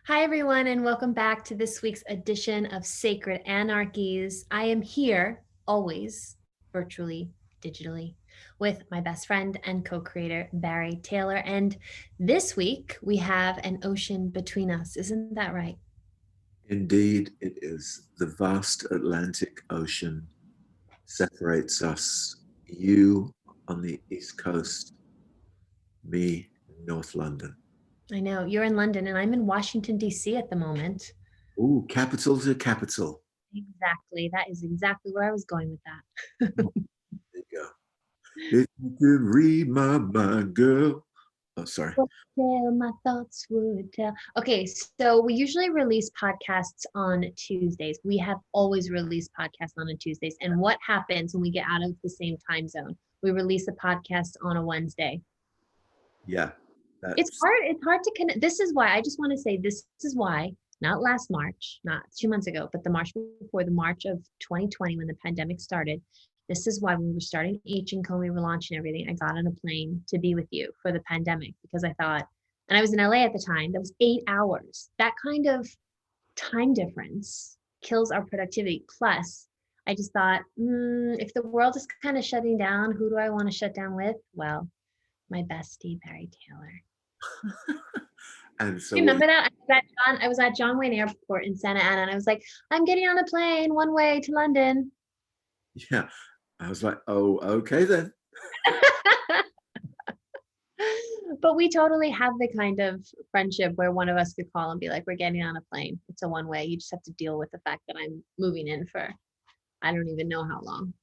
Hi, everyone, and welcome back to this week's edition of Sacred Anarchies. I am here, always, virtually, digitally, with my best friend and co creator, Barry Taylor. And this week, we have an ocean between us. Isn't that right? Indeed, it is. The vast Atlantic Ocean separates us. You on the East Coast, me in North London. I know you're in London, and I'm in Washington, D.C. at the moment. Ooh, capital to capital. Exactly. That is exactly where I was going with that. Oh, there you go. If you could read my mind, girl. Oh, sorry. What tale my thoughts would tell. Okay, so we usually release podcasts on Tuesdays. We have always released podcasts on a Tuesdays. And what happens when we get out of the same time zone? We release a podcast on a Wednesday. Yeah, It's that's hard. It's hard to connect. This is why I just want to say this is why, not last March, not 2 months ago, but the March before, the March of 2020 when the pandemic started. This is why when we were starting H and Co, we were launching everything. I got on a plane to be with you for the pandemic because I thought, and I was in LA at the time, that was 8 hours. That kind of time difference kills our productivity. Plus, I just thought, if the world is kind of shutting down, who do I want to shut down with? Well, my bestie, Barry Taylor. and so what? Remember that? I was at John Wayne Airport in Santa Ana, and I was like, I'm getting on a plane one way to London. Yeah, I was like, oh, okay then. But we totally have the kind of friendship where one of us could call and be like, we're getting on a plane. It's a one way. You just have to deal with the fact that I'm moving in for, I don't even know how long.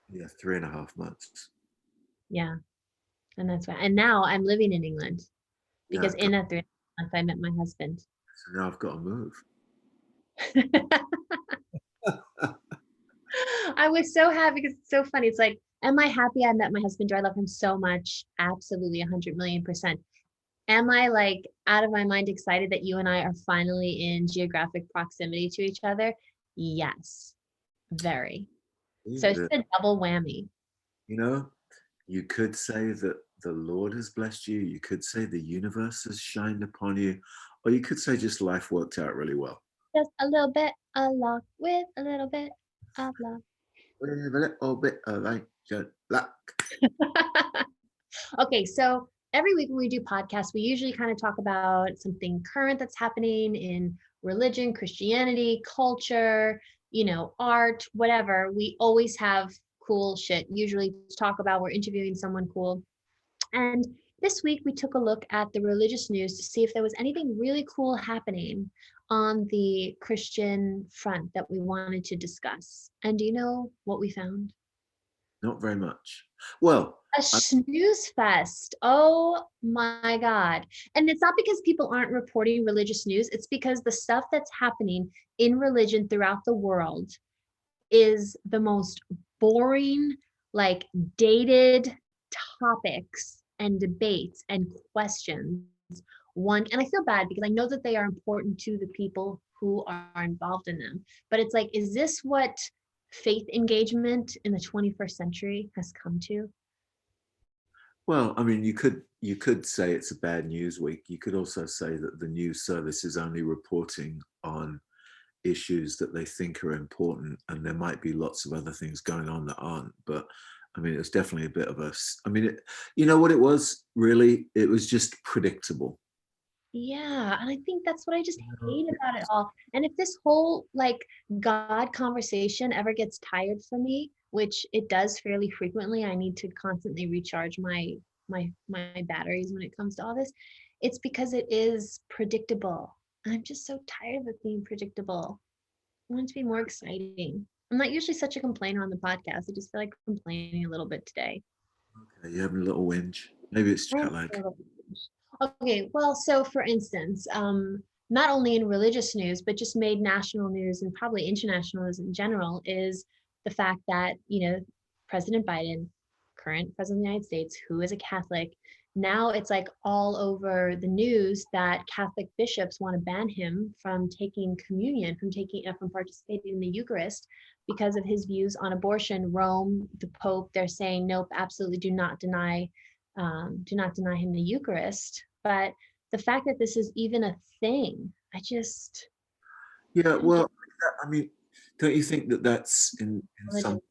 Yeah, 3.5 months. Yeah. And that's why. And now I'm living in England Yeah, because in that 3 months, I met my husband. so now I've got to move. I was so happy because it's so funny. It's like, am I happy I met my husband? Do I love him so much? Absolutely, 100 million%. Am I like out of my mind excited that you and I are finally in geographic proximity to each other? Yes, very. So it's a double whammy. You know, you could say that the Lord has blessed you. You could say the universe has shined upon you. Or you could say just life worked out really well. Just a little bit of luck with a little bit of love. With a little bit of ancient luck. Okay, so every week when we do podcasts, we usually kind of talk about something current that's happening in religion, Christianity, culture, art, whatever. We always have cool shit, usually to talk about. We're interviewing someone cool. And this week we took a look at the religious news to see if there was anything really cool happening on the Christian front that we wanted to discuss. And do you know what we found? Not very much. Well, A snooze fest. Oh my God. And it's not because people aren't reporting religious news, it's because the stuff that's happening in religion throughout the world is the most boring, like dated topics and debates and questions. And I feel bad because I know that they are important to the people who are involved in them. But it's like, is this what faith engagement in the 21st century has come to? well, I mean, you could say it's a bad news week. You could also say that the news service is only reporting on issues that they think are important, and there might be lots of other things going on that aren't. But I mean, it was definitely a bit of a. I mean, you know what it was really? It was just predictable. Yeah, and I think that's what I just hate about it all. And if this whole like God conversation ever gets tired for me, which it does fairly frequently, I need to constantly recharge my batteries when it comes to all this. It's because it is predictable. I'm just so tired of it being predictable. I want it to be more exciting. I'm not usually such a complainer on the podcast. I just feel like complaining a little bit today. Okay, you're having a little whinge. Maybe it's jet lag. Okay, well, so for instance, not only in religious news, but just made national news and probably international news in general is the fact that, President Biden, current president of the United States, who is a Catholic, now it's like all over the news that Catholic bishops want to ban him from taking communion, from participating in the Eucharist because of his views on abortion. Rome, the Pope, they're saying, nope, absolutely do not deny him the Eucharist. But the fact that this is even a thing, Yeah, I don't get well, I mean, don't you think that that's in some religion. ways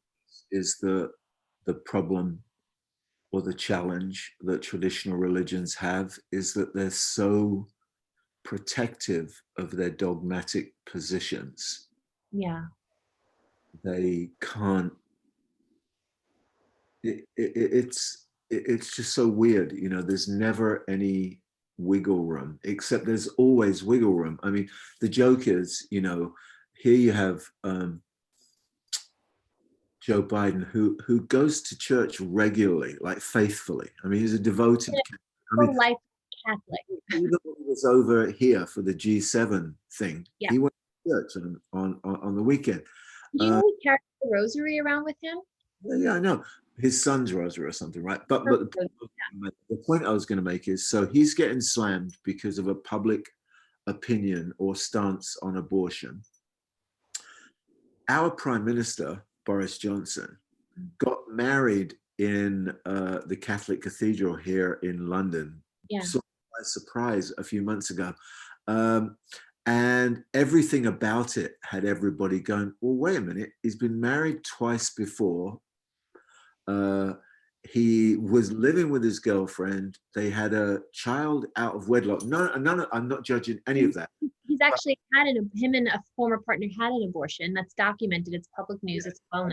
is the problem or the challenge that traditional religions have, is that they're so protective of their dogmatic positions. Yeah. They can't. It's just so weird, you know. There's never any wiggle room, except there's always wiggle room. I mean, the joke is, you know, here you have Joe Biden, who goes to church regularly, like faithfully. I mean, he's a devoted. I mean, Pro-life Catholic. even when he was over here for the G7 thing, Yeah. he went to church on the weekend. Do you Uh, know he carries the rosary around with him? yeah, yeah, I know his son's rosary or something, right? But the point I was going to make is, so he's getting slammed because of a public opinion or stance on abortion. Our Prime Minister Boris Johnson got married in the Catholic Cathedral here in London, Yeah. sort of by surprise a few months ago. Um, and everything about it had everybody going, well, wait a minute, he's been married twice before. Uh, he was living with his girlfriend. They had a child out of wedlock. No, I'm not judging any of that. He's actually had him and a former partner had an abortion. That's documented. It's public news. It's well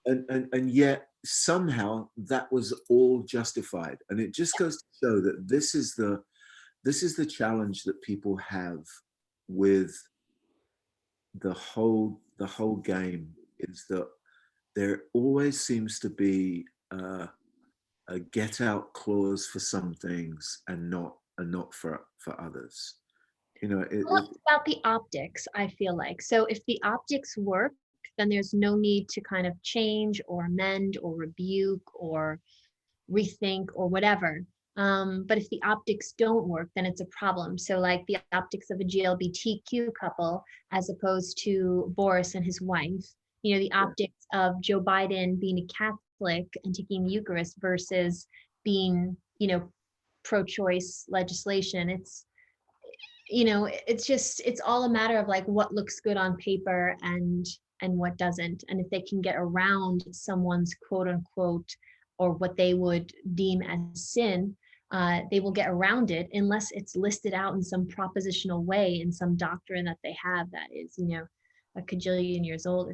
And, known. and yet somehow that was all justified. And it just goes to show that this is the challenge that people have with the whole game, is that there always seems to be a get out clause for some things and not for others. You know, Well, it's about the optics, I feel like. So if the optics work, then there's no need to kind of change or amend or rebuke or rethink or whatever. But if the optics don't work, then it's a problem. So like the optics of a GLBTQ couple, as opposed to Boris and his wife, you know, the yeah. optics of Joe Biden being a Catholic and taking the Eucharist versus being, you know, pro-choice legislation. It's, you know, it's all a matter of like what looks good on paper and what doesn't. And if they can get around someone's quote unquote or what they would deem as sin, they will get around it unless it's listed out in some propositional way in some doctrine that they have that is, you know, a cajillion years old.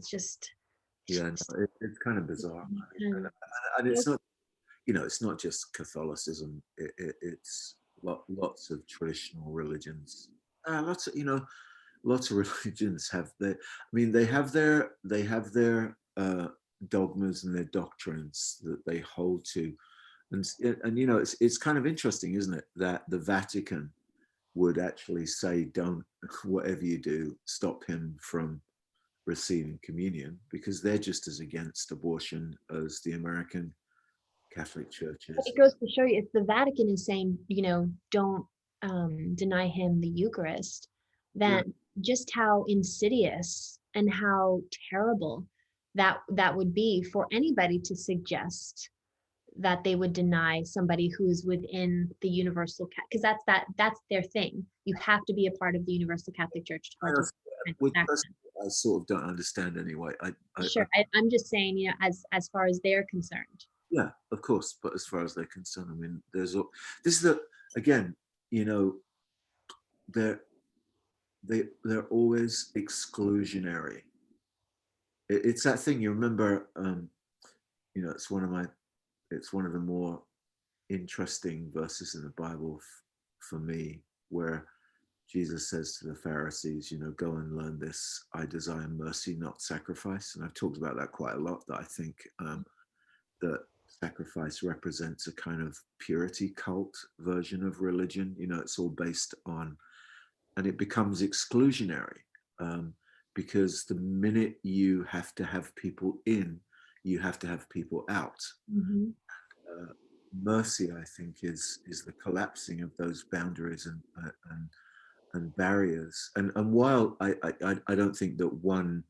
Yeah, no, it's kind of bizarre. Um, And it's not, you know, it's not just Catholicism. It's lots of traditional religions. Lots of, you know, lots of religions have their. I mean, they have their dogmas and their doctrines that they hold to, and you know, it's kind of interesting, isn't it, that the Vatican would actually say, don't, whatever you do, stop him from receiving communion, because they're just as against abortion as the American Catholic Church is. it goes to show you, if the Vatican is saying, you know, don't deny him the Eucharist, Yeah. then just how insidious and how terrible that would be for anybody to suggest that they would deny somebody who's within the universal, because that's their thing. You have to be a part of the Universal Catholic Church to participate in the sacrament. I sort of don't understand anyway. Sure, I'm just saying, you know, as far as they're concerned. Yeah, of course. But as far as they're concerned, I mean, this is the, again, you know, they're they're always exclusionary. It's that thing, you remember. You know, it's one of the more interesting verses in the Bible for me, where Jesus says to the Pharisees, you know, go and learn this. I desire mercy, not sacrifice. And I've talked about that quite a lot. That I think that sacrifice represents a kind of purity cult version of religion. You know, it's all based on, and it becomes exclusionary, because the minute you have to have people in, you have to have people out. Mm-hmm. Uh, Mercy, I think, is the collapsing of those boundaries and barriers. And while I don't think that one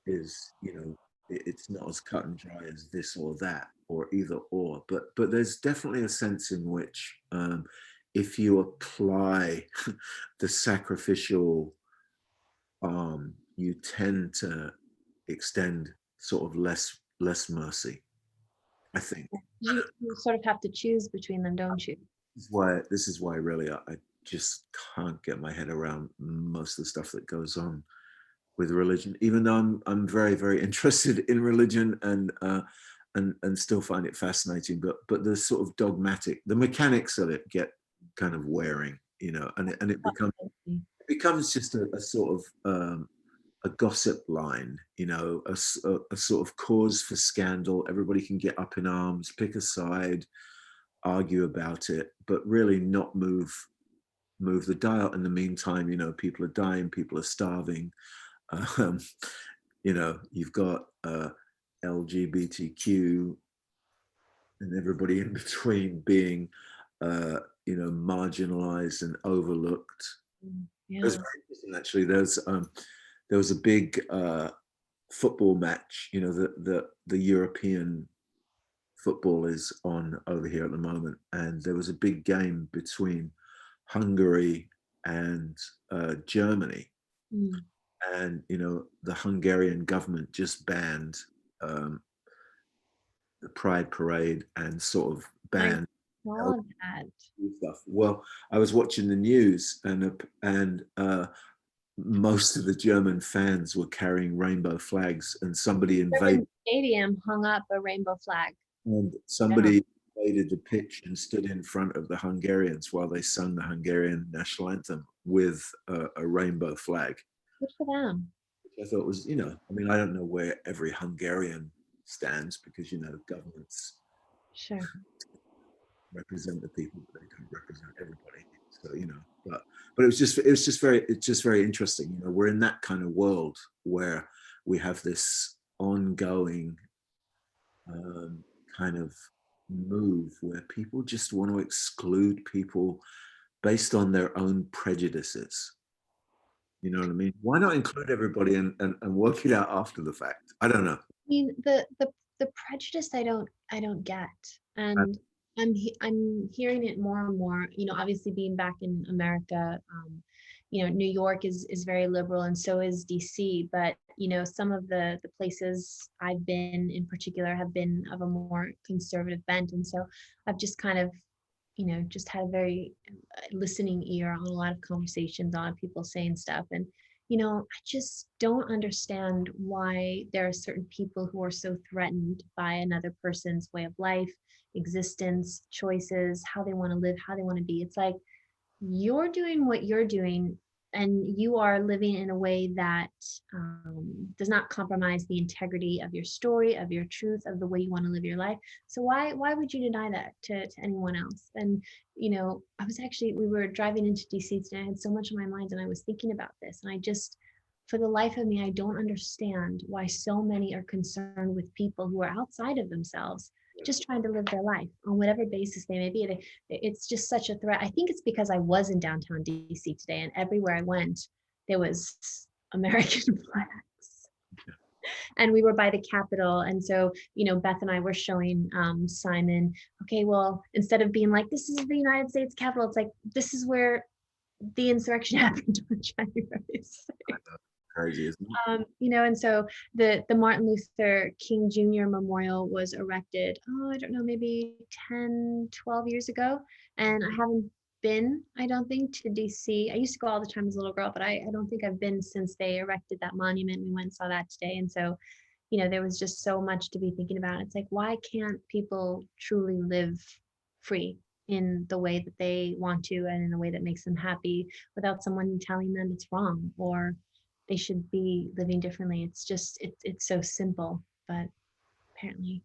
is, you know, it's not as cut and dry as this or that or either or, but there's definitely a sense in which if you apply the sacrificial arm, you tend to extend sort of less mercy, I think. You sort of have to choose between them, don't you? This is why really I just can't get my head around most of the stuff that goes on with religion, even though I'm very, very interested in religion and still find it fascinating. But the sort of dogmatic, the mechanics of it get kind of wearing, and it becomes just a sort of a gossip line, a sort of cause for scandal. Everybody can get up in arms, pick a side, argue about it, but really not move the dial. In the meantime, people are dying, people are starving. Um, you've got LGBTQ and everybody in between being, marginalized and overlooked. It was Yeah. very interesting, actually. There was a big football match. The European football is on over here at the moment, and there was a big game between Hungary and Germany, Mm. and the Hungarian government just banned um, the Pride Parade and sort of I banned saw that. stuff. Well, I was watching the news, and most of the German fans were carrying rainbow flags, and German stadium hung up a rainbow flag. Yeah. somebody invaded the pitch and stood in front of the Hungarians while they sung the Hungarian national anthem with a rainbow flag. Good for them. Which I thought was, I mean, I don't know where every Hungarian stands because governments Sure. represent the people, but they don't represent everybody. So but it's just very interesting. We're in that kind of world where we have this ongoing um, kind of move where people just want to exclude people based on their own prejudices. You know what I mean? Why not include everybody and work it out after the fact? I don't know. Mean, the prejudice I don't get. And I'm hearing it more and more, obviously being back in America. New York is very liberal, and so is DC, but some of the places I've been in particular have been of a more conservative bent, and so I've just kind of just had a very listening ear on a lot of conversations, on people saying stuff. And, I just don't understand why there are certain people who are so threatened by another person's way of life, existence, choices, how they want to live, how they want to be. It's like, you're doing what you're doing, and you are living in a way that does not compromise the integrity of your story, of your truth, of the way you want to live your life. So why would you deny that to anyone else? And we were driving into DC today. I had so much on my mind, and I was thinking about this, and I just, for the life of me, I don't understand why so many are concerned with people who are outside of themselves, just trying to live their life on whatever basis they may be. It's just such a threat. I think it's because I was in downtown DC today, and everywhere I went, there was American flags. And we were by the Capitol. And so, Beth and I were showing Simon, okay, well, instead of being like, this is the United States Capitol, it's like, this is where the insurrection happened on January 6th. Crazy, isn't it? And so the Martin Luther King Jr. Memorial was erected, I don't know, maybe 10, 12 years ago. And I haven't been, I don't think, to DC. I used to go all the time as a little girl, but I don't think I've been since they erected that monument. We went and saw that today. And so, there was just so much to be thinking about. It's like, why can't people truly live free in the way that they want to, and in the way that makes them happy, without someone telling them it's wrong or they should be living differently? It's just, it's so simple, but apparently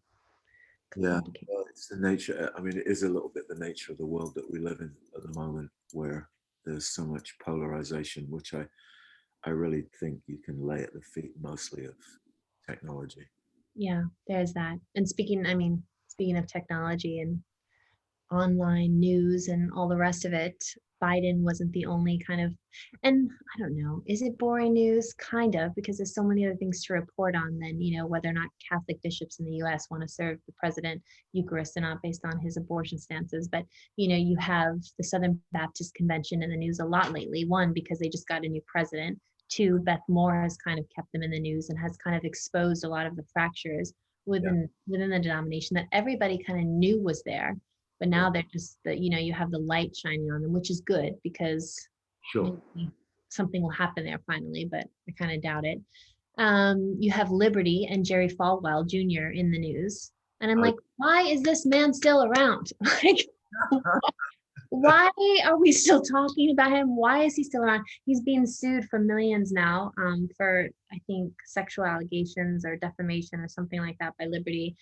Yeah, complicated. well, it's the nature. I mean, it is a little bit the nature of the world that we live in at the moment, where there's so much polarization, which I really think you can lay at the feet mostly of technology. Yeah, there's that. And speaking of technology, and online news and all the rest of it. Biden wasn't the only kind of, and I don't know, is it boring news? Kind of, because there's so many other things to report on than, whether or not Catholic bishops in the US want to serve the president Eucharist or not based on his abortion stances. But, you have the Southern Baptist Convention in the news a lot lately. One, because they just got a new president. Two, Beth Moore has kind of kept them in the news and has kind of exposed a lot of the fractures Yeah, within the denomination that everybody kind of knew was there, but yeah, now they're just you have the light shining on them, which is good because sure. maybe something will happen there finally, but I kind of doubt it. You have Liberty and Jerry Falwell Jr. in the news, and I'm I, like, why is this man still around? Like, why are we still talking about him? Why is he still around? He's being sued for millions now, for I think sexual allegations or defamation or something like that by Liberty.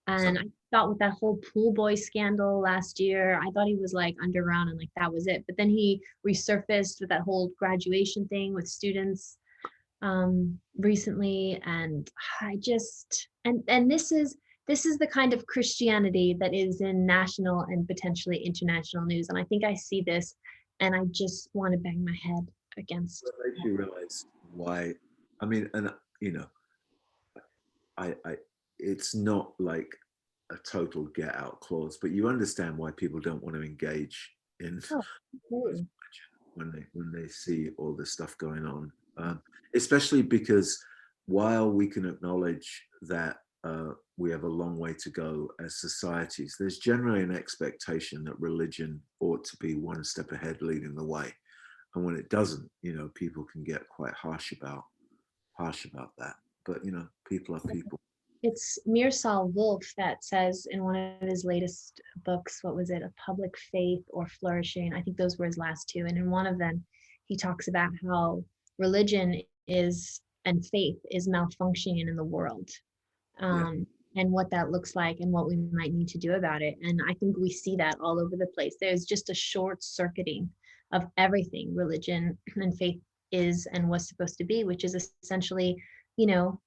so, And I thought with that whole pool boy scandal last year, I thought he was like underground and like that was it. But then he resurfaced with that whole graduation thing with students recently. And I just and this is the kind of Christianity that is in national and potentially international news. And I think I see this and I just want to bang my head against. what makes you realize why? I mean, and you know, I it's not like a total get out clause, but you understand why people don't want to engage in Oh, absolutely. when they see all this stuff going on, especially because while we can acknowledge that we have a long way to go as societies, there's generally an expectation that religion ought to be one step ahead, leading the way, and when it doesn't, people can get quite harsh about that. But people are people. It's Mirsal Wolf that says in one of his latest books, what was it, A Public Faith or Flourishing? I think those were his last two. And in one of them, he talks about how religion is and faith is malfunctioning in the world, Yeah, and what that looks like and what we might need to do about it. And I think we see that all over the place. There's just a short circuiting of everything religion and faith is and was supposed to be, which is essentially, you know,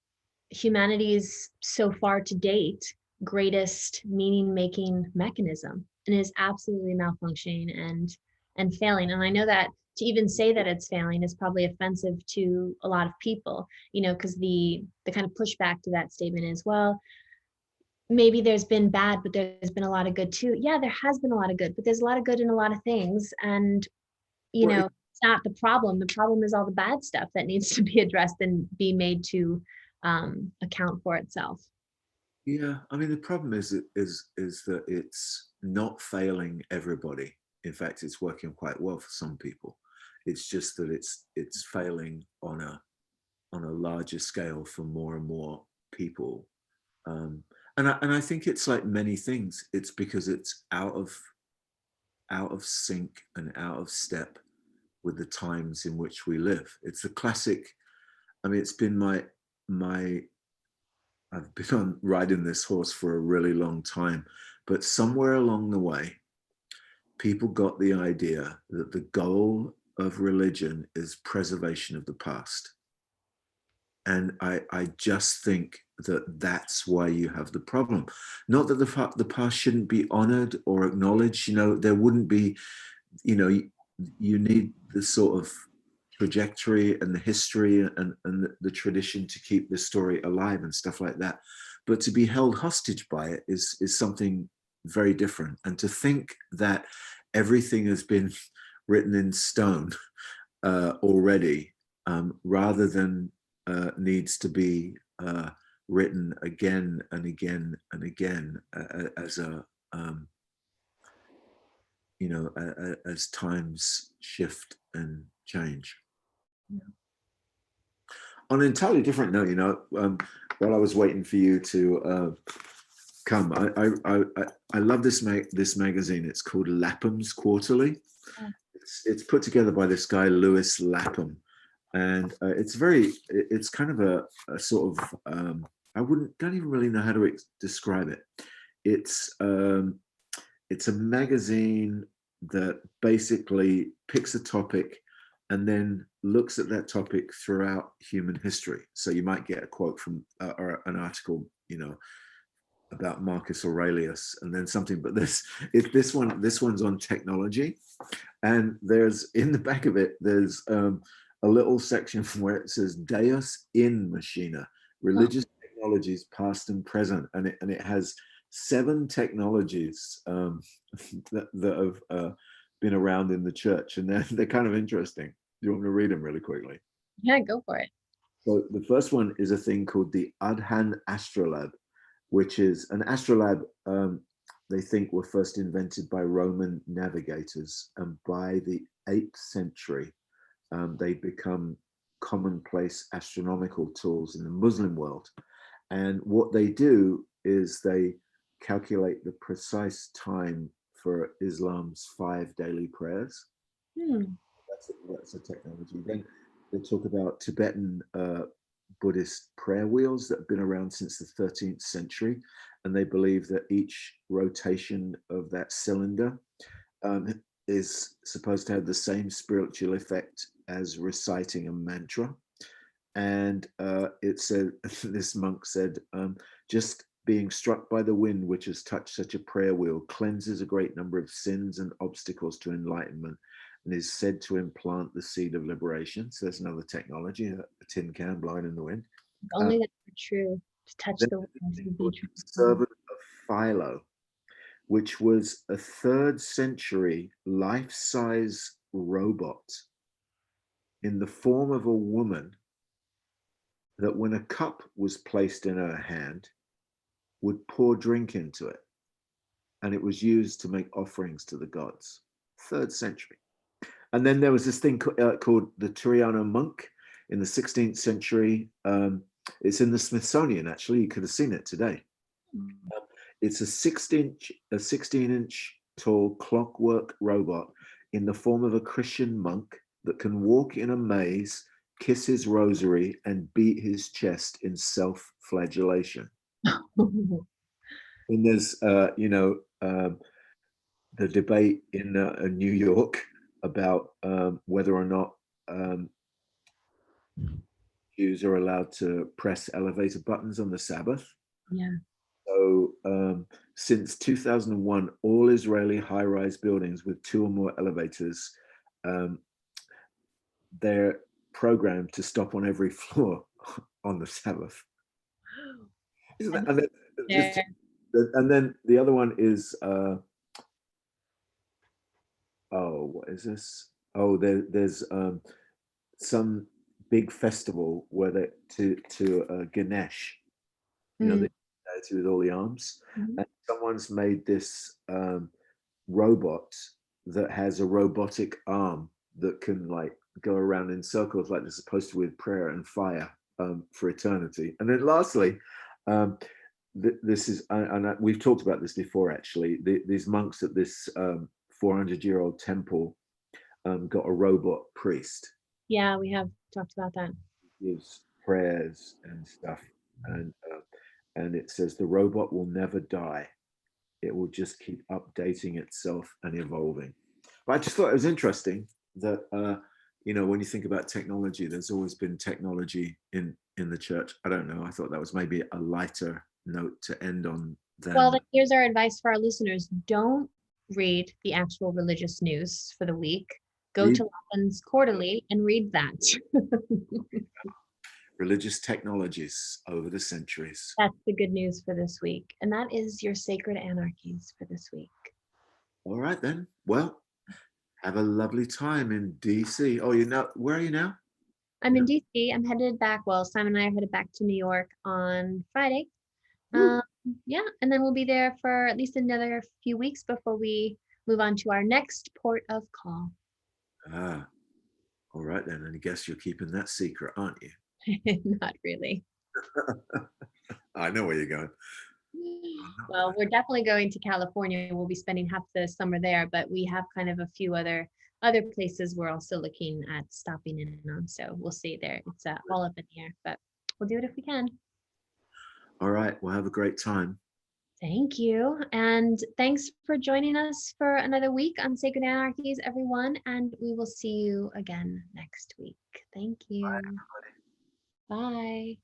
humanity's so far to date greatest meaning making mechanism, and is absolutely malfunctioning and failing. And I know that to even say that it's failing is probably offensive to a lot of people, because the kind of pushback to that statement is, well, maybe there's been bad but there's been a lot of good too. Yeah, there has been a lot of good, but there's a lot of good in a lot of things. And well, it's not the problem. The problem is all the bad stuff that needs to be addressed and be made to account for itself. yeah. I mean, the problem is that it's not failing everybody. In fact, it's working quite well for some people. It's just that it's failing on a larger scale for more and more people. Um, and I think it's like many things. It's because it's out of sync and out of step with the times in which we live. It's the classic. I mean, it's been my I've been on riding this horse for a really long time, but somewhere along the way, people got the idea that the goal of religion is preservation of the past. And I just think that that's why you have the problem. Not that the past shouldn't be honored or acknowledged. There wouldn't be, you need the sort of trajectory and the history and the tradition to keep the story alive and stuff like that. But to be held hostage by it is something very different. And to think that everything has been written in stone already, rather than needs to be written again and again and again, as a as times shift and change. On an entirely different note, while I was waiting for you to come, I love this magazine. It's called Lapham's Quarterly. It's put together by this guy Lewis Lapham, and it's kind of a sort of, I don't even really know how to describe it. It's a magazine that basically picks a topic and then looks at that topic throughout human history. So you might get a quote from or an article, about Marcus Aurelius, and then something. But this one's on technology, and there's in the back of it there's a little section where it says Deus in Machina, religious technologies past and present, and it has 7 technologies that have been around in the church, and they're kind of interesting. Do you want me to read them really quickly? Yeah, go for it. So the first one is a thing called the Adhan astrolabe, which is an astrolabe. They think were first invented by Roman navigators, and by the 8th century, they become commonplace astronomical tools in the Muslim world. And what they do is they calculate the precise time for Islam's 5 daily prayers. That's a technology. Then they talk about Tibetan Buddhist prayer wheels that have been around since the 13th century, and they believe that each rotation of that cylinder is supposed to have the same spiritual effect as reciting a mantra. And it said, this monk said, just being struck by the wind which has touched such a prayer wheel cleanses a great number of sins and obstacles to enlightenment, and is said to implant the seed of liberation. So there's another technology, a tin can blowing in the wind. Only that are true. To touch the wind. Servant of Philo, which was a 3rd century life-size robot in the form of a woman that when a cup was placed in her hand would pour drink into it, and it was used to make offerings to the gods. 3rd century. And then there was this thing called the Turiano monk in the 16th century. It's in the Smithsonian, actually. You could have seen it today. It's a 16-inch tall clockwork robot in the form of a Christian monk that can walk in a maze, kiss his rosary, and beat his chest in self-flagellation. And there's, the debate in New York about whether or not Jews are allowed to press elevator buttons on the Sabbath. Yeah. So since 2001, all Israeli high-rise buildings with 2 or more elevators, they're programmed to stop on every floor on the Sabbath. Isn't that, and then the other one is what is this? Oh, there's some big festival where they to Ganesh, the deity with all the arms, and someone's made this robot that has a robotic arm that can like go around in circles like they're supposed to with prayer and fire for eternity. And then lastly, this is, and we've talked about this before actually, these monks at this 400-year-old temple got a robot priest. Yeah, we have talked about that. Gives prayers and stuff, and it says the robot will never die. It will just keep updating itself and evolving. But I just thought it was interesting that when you think about technology, there's always been technology in the church. I don't know. I thought that was maybe a lighter note to end on. Well, then here's our advice for our listeners: don't read the actual religious news for the week. Go to Lapin's Quarterly and read that. Religious technologies over the centuries. That's the good news for this week. And that is your Sacred Anarchies for this week. All right, then. Well, have a lovely time in DC. Oh, where are you now? I'm in DC. I'm headed back. Well, Simon and I are headed back to New York on Friday. Yeah, and then we'll be there for at least another few weeks before we move on to our next port of call. Ah, all right then. And I guess you're keeping that secret, aren't you? Not really. I know where you're going. Well, we're definitely going to California. We'll be spending half the summer there, but we have kind of a few other places we're also looking at stopping in on. So we'll see there. It's all up in the air, but we'll do it if we can. All right. Well, have a great time. Thank you. And thanks for joining us for another week on Sacred Anarchies, everyone. And we will see you again next week. Thank you. Bye, everybody. Bye.